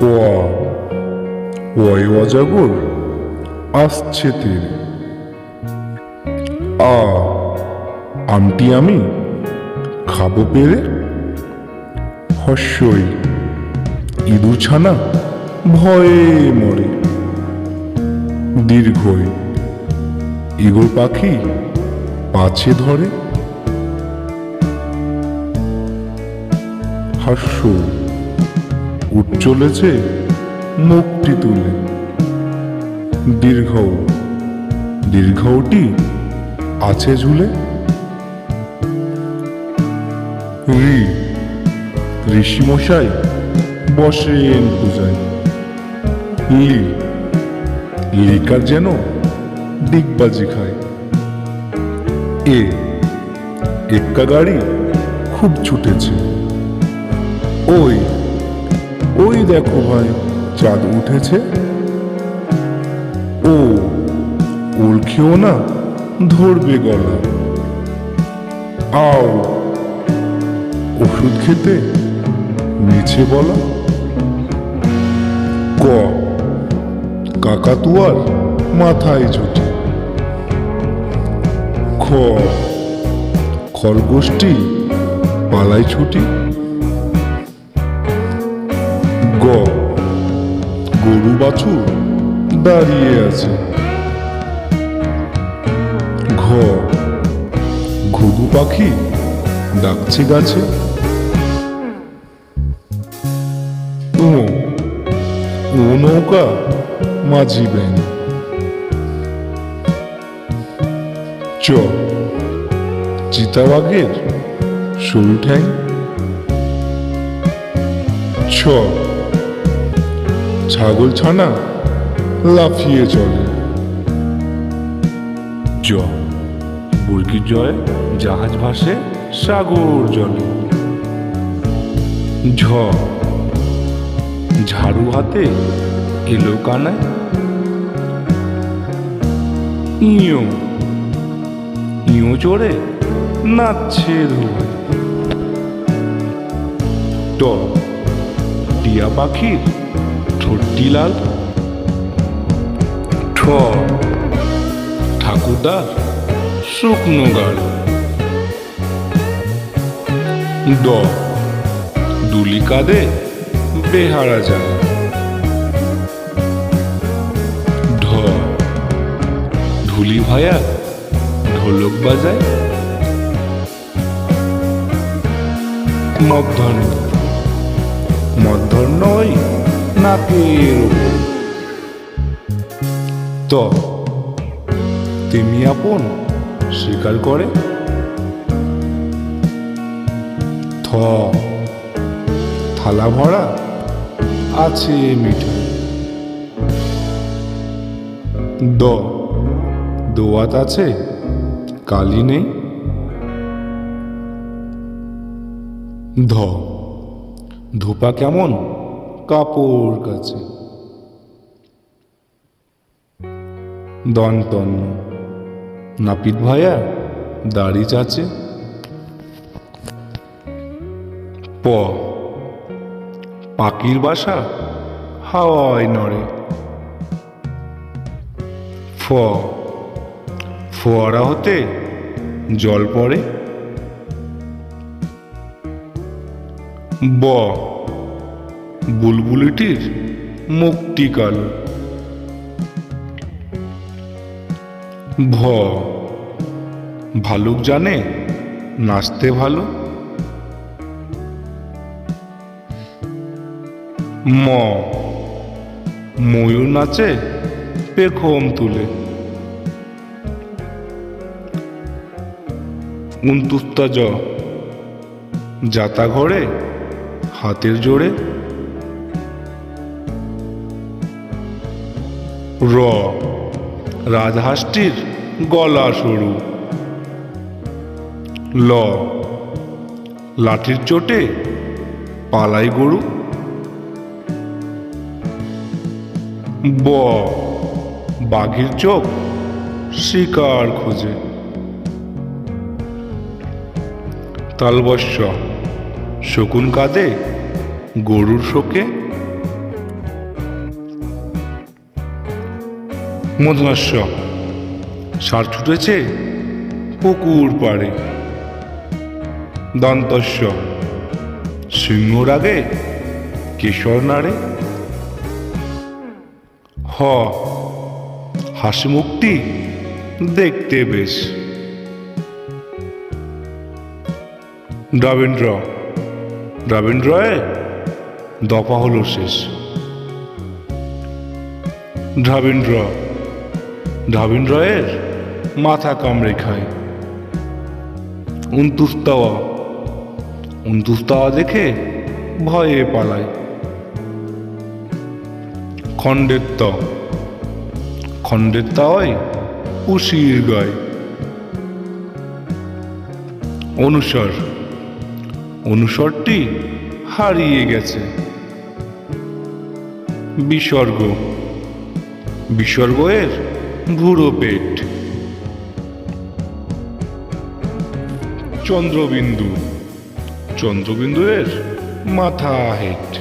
ওয়া ওয়াই অজাগর আসছে তেরে। আমটি আমি খাবো পেরে। হস্যই ইঁদুর ছানা ভয়ে মরে। দীর্ঘই ইগল পাখি পাছে ধরে। হাস্য উঠ চলেছে মুখটি তুলে। দীর্ঘ দীর্ঘটি আছে ঝুলে। ঋষিমশাই বসেন পূজায়। লিকার যেন ডিগবাজি খায়। এক্কা গাড়ি খুব ছুটেছে। ওই ওই দেখো ভাই চাঁদ উঠেছে। ওল খেও না ধরবে গলা। আও ওষুধ খেতে মিছে বলা। কাকাতুয়ার মাথায় ছুটি। খরগোশটি পালায় ছুটি। গরু বাছুর দাঁড়িয়ে আছে। ঘুঘু পাখি ডাকছে গাছে। ও নৌকা মাঝি ব্যাং। চিতাবাঘের সরু ঠ্যাং। ছাগল ছানা লাফিয়ে চলে। বুর্গির জয়ে জাহাজ ভাসে সাগর জলে। ঝাড়ু হাতে এলো কানায়। ইয়ো ইয়ো চড়ে নাচছে ধোয়ায়। টিয়া পাখির ঠোঁটটি লাল। ঠাকুরদার শুকনো গাল। দুলি কাঁদে বেহারা যায়। ঢুলি ভায়া ঢোলক বাজায়। মধ্যাহ্ন ওই নাকের ওপর। তেমি আপন স্বীকার করে। থালা ভরা আছে মিঠাই। দোয়াত আছে কালি নেই। ধোপা কেমন কাপড় কাছে। দন্তন্য নাপিত ভায়া দাড়ি চাচে। পাখির বাসা হাওয়ায় নড়ে। ফোয়ারা হতে জল পড়ে। বুলবুলিটির মুখটি কালো। ভালুক জানে নাচতে ভালো। ময়ূর নাচে পেখম তুলে। উনতুস্তা যাতা ঘরে হাতের জোড়ে। রাজহাঁসটির গলা সরু। লাঠির চোটে পালাই গরু। বাঘের চোখ শিকার খোঁজে। তালবস্য শকুন কাঁদে গরুর শোকে। মূর্ধন্য ষ ষাঁড় ছুটেছে পুকুর পাড়ে। দন্তস্ব সিংহর আগে কেশর নাড়ে। হ হাসি মুখটি দেখতে বেশ। দ্রাবিন্দ্র দ্রাবিন্দ্রয়ে দফা হলো শেষ। দ্রাবিন্দ্র দ্রাবিন্দ্রয়ের মাথা কামড়ে খায়। উন্তুস্তাওয়া দেখে ভয়ে পালায়। খণ্ডের তাওয়ায় উশির গায়। অনুসরটি হারিয়ে গেছে। বিসর্গের ভুরো পেট। চন্দ্রবিন্দু এর মাথা হেট।